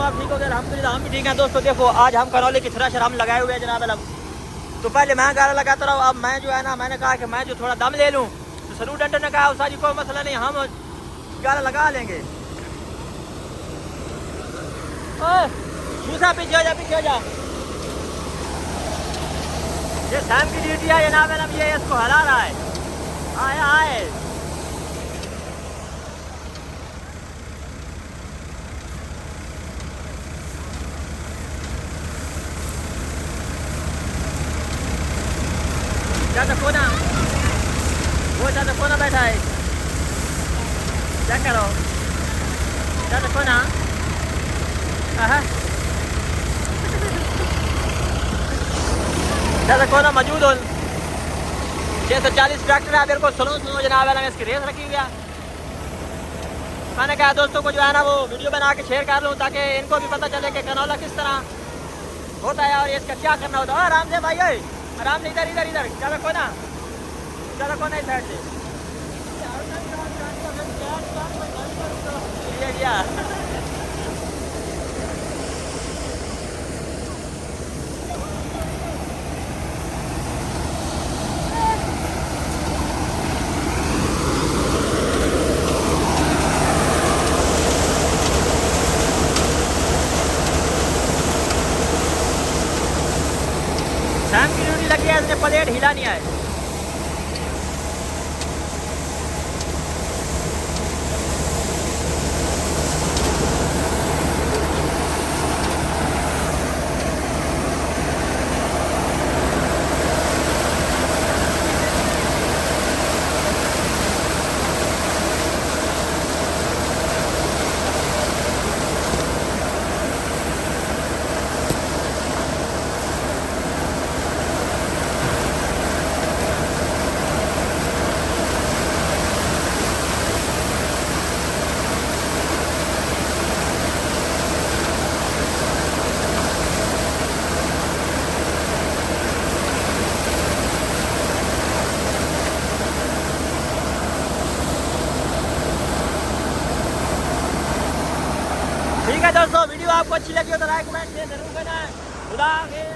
आप ठीक हो गए? अल्हम्दुलिल्लाह हम भी ठीक हैं दोस्तों। देखो आज हम करौली की थ्रेशर हम लगाए हुए हैं जनाब अलम। तो पहले मैं गाला लगाता रहा, अब मैं जो है ना मैंने कहा कि मैं जो थोड़ा दम ले लूँ। तो सरू डंडर ने कहा उस्ताद जी कोई मसला नहीं, हम गाला लगा लेंगे। मूसा पीछे हो जा, पीछे हो जा। ये सैम की ड्यूटी है जनाब अलम, ये इसको हला रहा है। आए आए ज्यादा कोना, वो ज्यादा कोना बैठा है, क्या करो ज्यादा कोना। ज्यादा कोना मौजूद हो। 640 ट्रैक्टर है, मेरे को स्लो स्लो जनाब है, इसकी रेस रखी हुई है। मैंने कहा दोस्तों को जो है ना वो वीडियो बना के शेयर कर लूँ ताकि इनको भी पता चले कि कनौला किस तरह होता है और इसका क्या करना होता है। आराम से भाई, आराम से, इधर इधर इधर, ज्यादा कोना इस साइड से। सैम की ड्यूटी लगी है, इसने प्लेट हिला नहीं है। ठीक है दोस्तों, वीडियो आपको अच्छी लगी हो तो लाइक कमेंट शेयर जरूर करना है। खुदा हाफिज़।